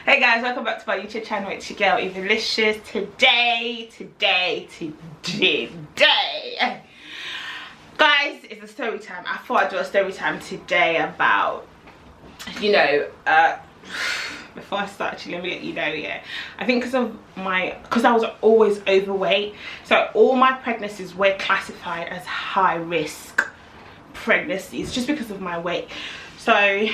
Hey guys, welcome back to my YouTube channel. It's your girl Evilicious. Today guys, it's a story time. I thought I'd do a story time today about, you know, before I start, actually let me let you know, yeah, I think because I was always overweight, so all my pregnancies were classified as high risk pregnancies just because of my weight. So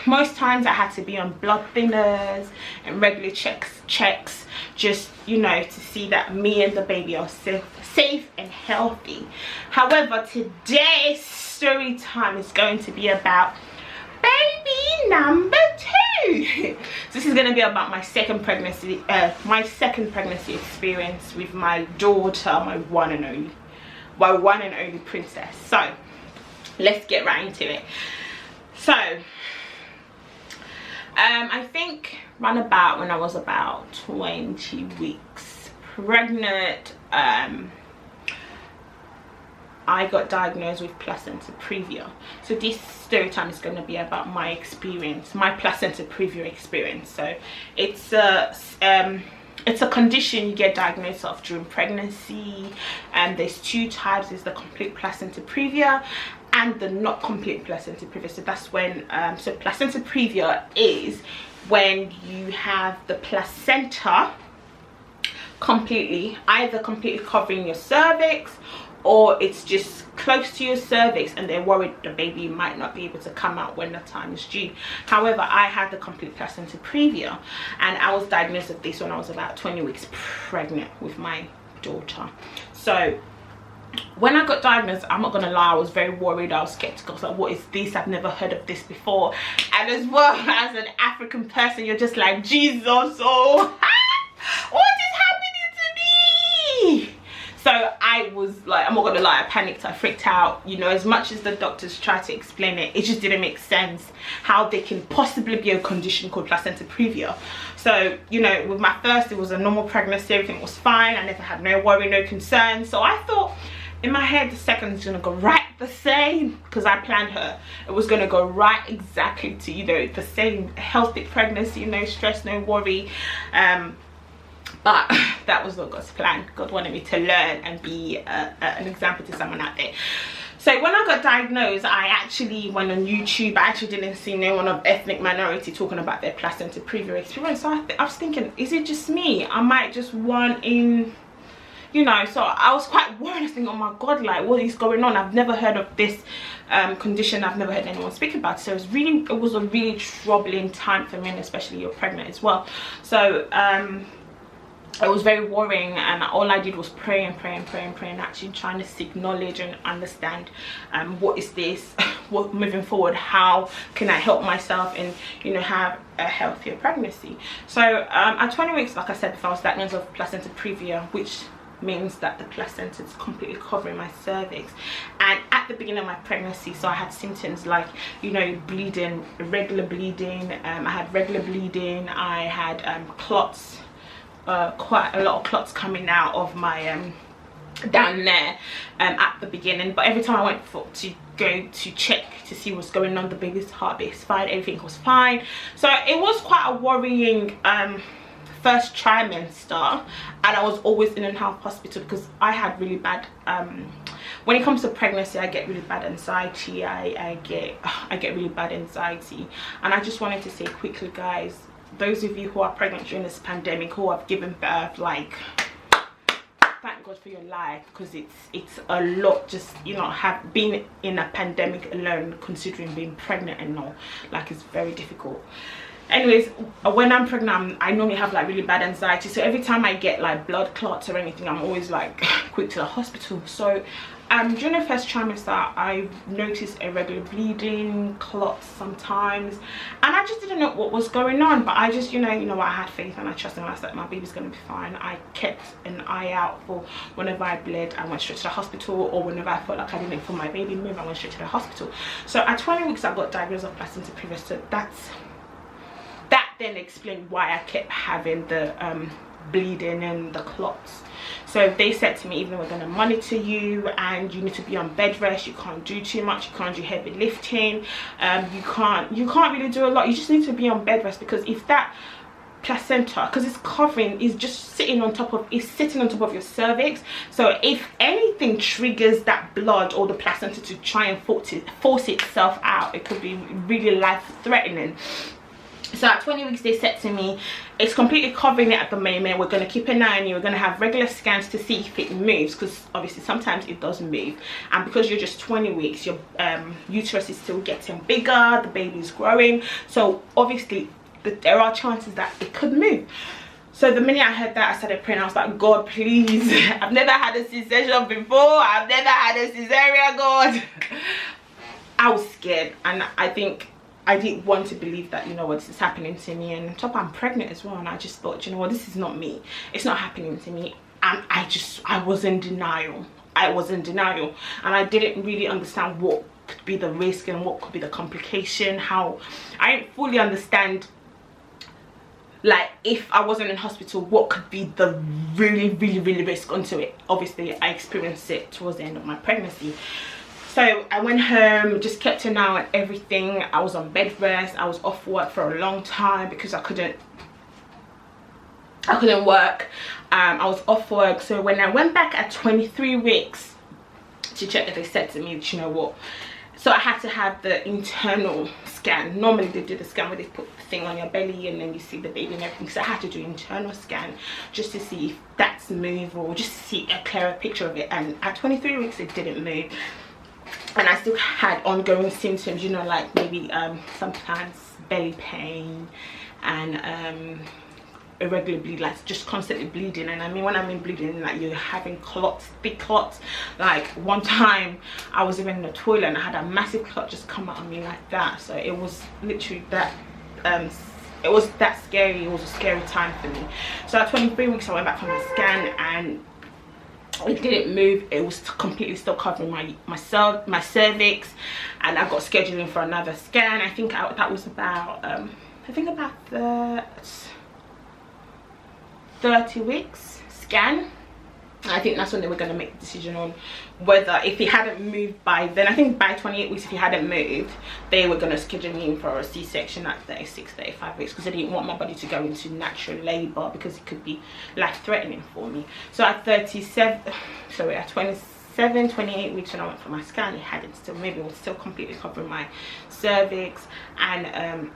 most times I had to be on blood thinners and regular checks just, you know, to see that me and the baby are safe and healthy. However, today's story time is going to be about baby number 2. This is going to be about my second pregnancy experience with my daughter, my one and only princess. So let's get right into it. So I think round about when I was about 20 weeks pregnant, I got diagnosed with placenta previa. So this story time is going to be about my experience, my placenta previa experience. So it's a condition you get diagnosed of during pregnancy, and there's 2 types. There's the complete placenta previa and the not complete placenta previa. So that's when so placenta previa is when you have the placenta either completely covering your cervix, or it's just close to your cervix and they're worried the baby might not be able to come out when the time is due. However, I had the complete placenta previa, and I was diagnosed with this when I was about 20 weeks pregnant with my daughter. So when I got diagnosed, I'm not gonna lie, I was very worried. I was skeptical. I was like, what is this? I've never heard of this before. And as well, as an African person, you're just like, Jesus, oh what is happening to me? So I was like, I'm not gonna lie, I panicked, I freaked out. You know, as much as the doctors tried to explain it, it just didn't make sense how there can possibly be a condition called placenta previa. So, you know, with my first, it was a normal pregnancy, everything was fine. I never had no worry, no concern. So I thought in my head the second is gonna go right the same, because I planned her. It was gonna go right exactly to, you know, the same healthy pregnancy, no stress, no worry. But that was not God's plan. God wanted me to learn and be an example to someone out there. So when I got diagnosed, I actually went on YouTube. I actually didn't see no one of ethnic minority talking about their placenta previa experience. So I was thinking, is it just me? I might just one in, you know. So I was quite worried. I was thinking, oh my God, like, what is going on? I've never heard of this condition. I've never heard anyone speak about it. So it was a really troubling time for me, and especially you're pregnant as well. So it was very worrying, and all I did was pray and actually trying to seek knowledge and understand what is this, what moving forward, how can I help myself and, you know, have a healthier pregnancy. So at 20 weeks, like I said before, I was diagnosed with placenta previa, which means that the placenta is completely covering my cervix. And at the beginning of my pregnancy, so I had symptoms like, you know, bleeding, irregular bleeding. I had regular bleeding. I had clots, quite a lot of clots coming out of my down there at the beginning. But every time I went to go to check to see what's going on, the baby's heartbeat is fine, everything was fine. So it was quite a worrying first trimester, and I was always in and out of hospital because I had really bad when it comes to pregnancy, I get really bad anxiety. I get really bad anxiety. And I just wanted to say quickly, guys, those of you who are pregnant during this pandemic, who have given birth, like, thank God for your life, because it's a lot, just, you know, have been in a pandemic alone, considering being pregnant and all, like, it's very difficult. Anyways, when I'm pregnant, I normally have like really bad anxiety, so every time I get like blood clots or anything, I'm always like quick to the hospital. So during the first trimester, I noticed irregular bleeding, clots sometimes, and I just didn't know what was going on. But I just, you know what, I had faith and I trusted, and I said my baby's gonna be fine. I kept an eye out for whenever I bled, I went straight to the hospital, or whenever I felt like I didn't feel my baby move, I went straight to the hospital. So at 20 weeks, I got diagnosed with placenta previa. So that then explained why I kept having the bleeding and the clots. So So they said to me, even though we're going to monitor you and you need to be on bed rest, you can't do too much, you can't do heavy lifting, you can't really do a lot, you just need to be on bed rest, because if that placenta, because it's covering, is just sitting on top of your cervix, so if anything triggers that blood or the placenta to try and force itself out, it could be really life-threatening. So at 20 weeks they said to me, it's completely covering it at the moment, we're going to keep an eye on you, we're going to have regular scans to see if it moves, because obviously sometimes it does move, and because you're just 20 weeks, your uterus is still getting bigger, the baby's growing, so obviously there are chances that it could move. So the minute I heard that, I started praying. I was like, God, please, I've never had a C-section before, I've never had a cesarean, God. I was scared, and I think I didn't want to believe that, you know what, this is happening to me, and on top I'm pregnant as well, and I just thought, you know what, this is not me, it's not happening to me. And I was in denial. I was in denial, and I didn't really understand what could be the risk and what could be the complication, how I didn't fully understand, like, if I wasn't in hospital, what could be the really risk onto it. Obviously I experienced it towards the end of my pregnancy. So I went home, just kept an eye on everything. I was on bed rest, I was off work for a long time because I couldn't work. I was off work. So when I went back at 23 weeks to check, they said to me, you know what, so I had to have the internal scan. Normally they do the scan where they put the thing on your belly and then you see the baby and everything. So I had to do an internal scan just to see if that's move, or just to see a clearer picture of it. And at 23 weeks it didn't move, and I still had ongoing symptoms, you know, like maybe sometimes belly pain and irregular bleed, like just constantly bleeding. And I mean, when I mean bleeding, like you're having clots, big clots. Like one time I was even in the toilet and I had a massive clot just come out on me like that. So it was literally that it was that scary. It was a scary time for me. So at 23 weeks I went back from the scan and it didn't move. It was completely still covering my cervix, and I got scheduling for another scan. I think that was about I think about the 30 weeks scan. I think that's when they were going to make the decision on whether, if he hadn't moved by then, I think by 28 weeks, if he hadn't moved, they were going to schedule me in for a C-section at 36, 35 weeks, because they didn't want my body to go into natural labor because it could be life-threatening for me. So at 27, sorry, at 27, 28 weeks when I went for my scan, it hadn't still moved. It was still completely covering my cervix, and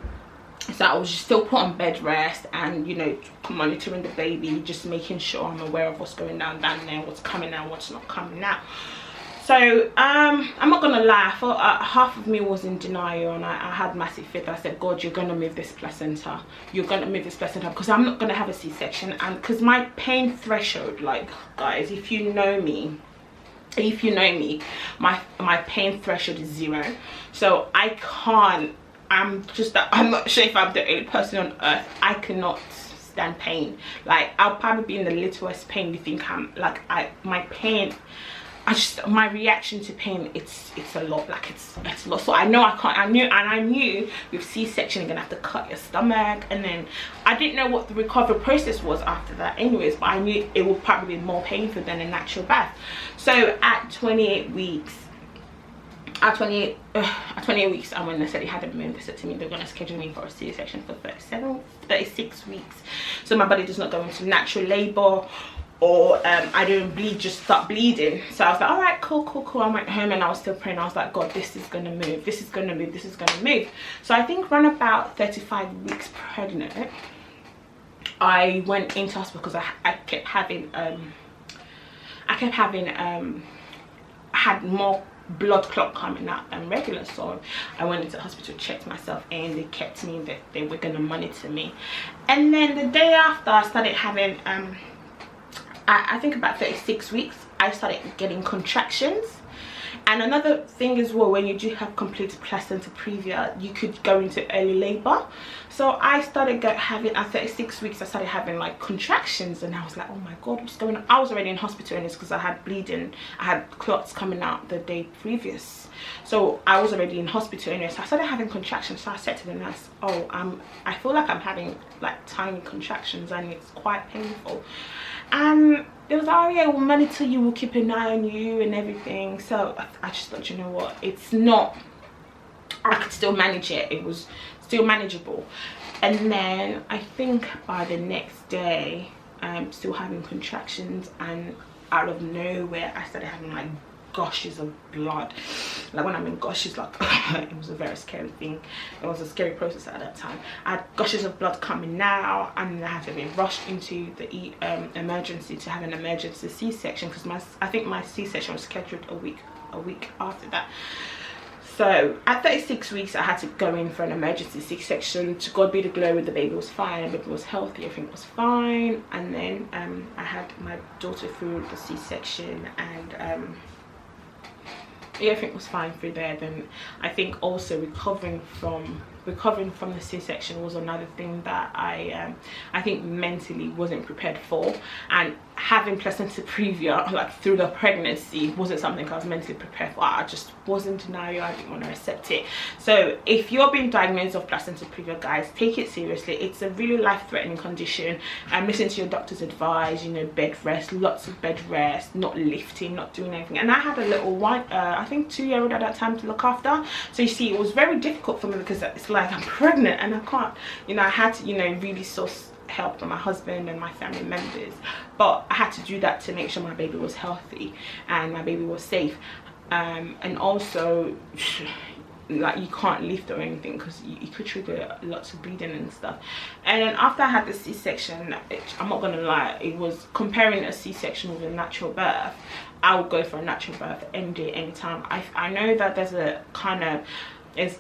so I was just still put on bed rest and, you know, monitoring the baby, just making sure I'm aware of what's going down there, what's coming out, what's not coming out. So I'm not gonna lie, I thought half of me was in denial, and I had massive faith. I said, God, you're gonna move this placenta, you're gonna move this placenta, because I'm not gonna have a C-section. And because my pain threshold, like, guys, if you know me, my pain threshold is 0. So I can't, I'm not sure if I'm the only person on earth. I cannot stand pain. Like, I'll probably be in the littlest pain you think I'm, like, my pain, my reaction to pain, it's a lot. Like, it's a lot. So I know I can't. I knew with C-section you're gonna have to cut your stomach, and then I didn't know what the recovery process was after that anyways, but I knew it would probably be more painful than a natural birth. So at 28 weeks, at 28 weeks, and when they said it hadn't moved, they said to me they're going to schedule me for a C-section for 36 weeks, so my body does not go into natural labor, or I don't bleed, just start bleeding. So I was like, all right, cool. I went home and I was still praying. I was like, God, this is going to move, this is going to move, this is going to move. So I think around about 35 weeks pregnant, I went into hospital because I kept having had more blood clot coming out than regular. So I went into the hospital, checked myself in, they kept me, that they were going to monitor me. And then the day after, I started having I think about 36 weeks, I started getting contractions. And another thing as well, when you do have complete placenta previa, you could go into early labor. So I started having, at 36 weeks, I started having like contractions, and I was like, oh my God, what's going on? I was already in hospital, and it's because I had bleeding, I had clots coming out the day previous. So I was already in hospital anyway. So I started having contractions. So I said to the nurse, oh, I feel like I'm having like tiny contractions and it's quite painful. And it was like, oh yeah, we'll monitor you, we'll keep an eye on you and everything. So I just thought, you know what, it's not, I could still manage it. It was still manageable. And then I think by the next day, I'm still having contractions, and out of nowhere I started having like gushes of blood. Like when I mean gushes, like it was a very scary thing. It was a scary process at that time. I had gushes of blood coming now, and I had to be rushed into the emergency to have an emergency C-section, because I think my C-section was scheduled a week after that. So at 36 weeks I had to go in for an emergency C-section. To God be the glory, the baby was fine, the baby was healthy, everything was fine. And then I had my daughter through the C-section, and yeah, everything was fine through there. Then I think also recovering from the C-section was another thing that I think mentally wasn't prepared for. And having placenta previa like through the pregnancy wasn't something I was mentally prepared for. I just wasn't in denial. I didn't want to accept it. So if you're being diagnosed with placenta previa, guys, take it seriously. It's a really life-threatening condition, and listen to your doctor's advice. You know, bed rest, lots of bed rest, not lifting, not doing anything. And I had a little one, I think 2-year-old at that time to look after. So you see, it was very difficult for me, because it's like I'm pregnant and I can't, you know, I had to, you know, really source help from my husband and my family members. But I had to do that to make sure my baby was healthy and my baby was safe. And also, like, you can't lift or anything, because you could trigger lots of bleeding and stuff. And then after I had the C-section, I'm not gonna lie, it was comparing a C-section with a natural birth. I would go for a natural birth any day, anytime. I know that there's a kind of,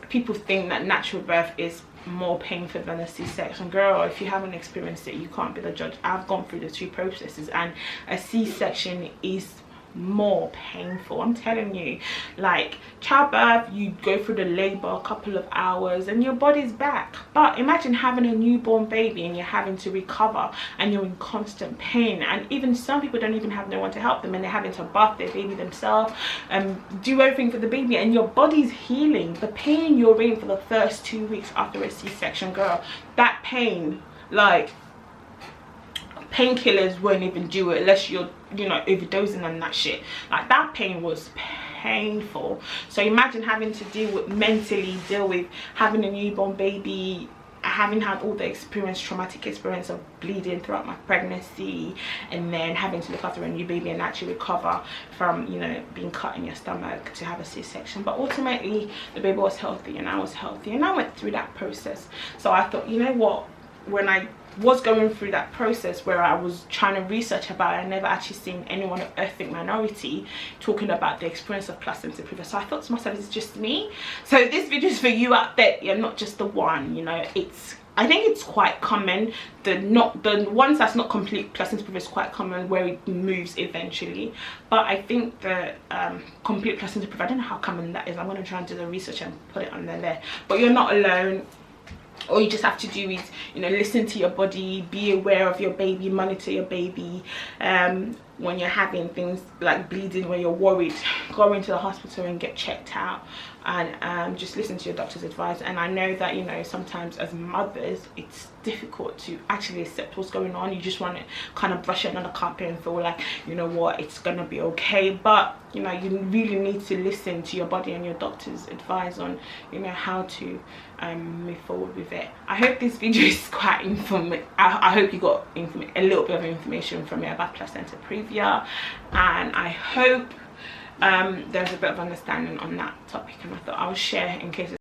people think that natural birth is more painful than a C-section. Girl, if you haven't experienced it, you can't be the judge. I've gone through the two processes, and a C-section is more painful. I'm telling you, like childbirth, you go through the labor a couple of hours and your body's back. But imagine having a newborn baby and you're having to recover and you're in constant pain. And even some people don't even have no one to help them, and they're having to bath their baby themselves and do everything for the baby, and your body's healing. The pain you're in for the first 2 weeks after a C-section, girl, that pain, like painkillers won't even do it unless you're, you know, overdosing on that shit. Like, that pain was painful. So imagine having to mentally deal with having a newborn baby, having had all the traumatic experience of bleeding throughout my pregnancy, and then having to look after a new baby and actually recover from, you know, being cut in your stomach to have a C-section. But ultimately the baby was healthy and I was healthy, and I went through that process. So I thought, you know what, when I was going through that process where I was trying to research about it, I never actually seen anyone of ethnic minority talking about the experience of placenta previa. So I thought to myself, it's just me. So this video is for you out there. You're not just the one, you know. I think it's quite common. The ones that's not complete placenta previa is quite common, where it moves eventually. But I think the complete placenta previa, I don't know how common that is. I'm going to try and do the research and put it under there. But you're not alone. All you just have to do is, you know, listen to your body, be aware of your baby, monitor your baby. When you're having things like bleeding, when you're worried, go into the hospital and get checked out, and just listen to your doctor's advice. And I know that, you know, sometimes as mothers it's difficult to actually accept what's going on. You just want to kind of brush it under the carpet and feel like, you know what, it's gonna be okay. But, you know, you really need to listen to your body and your doctor's advice on, you know, how to move forward with it. I hope this video is quite informative. I hope you got a little bit of information from me about placenta previa, and I hope there's a bit of understanding on that topic, and I thought I'll share in case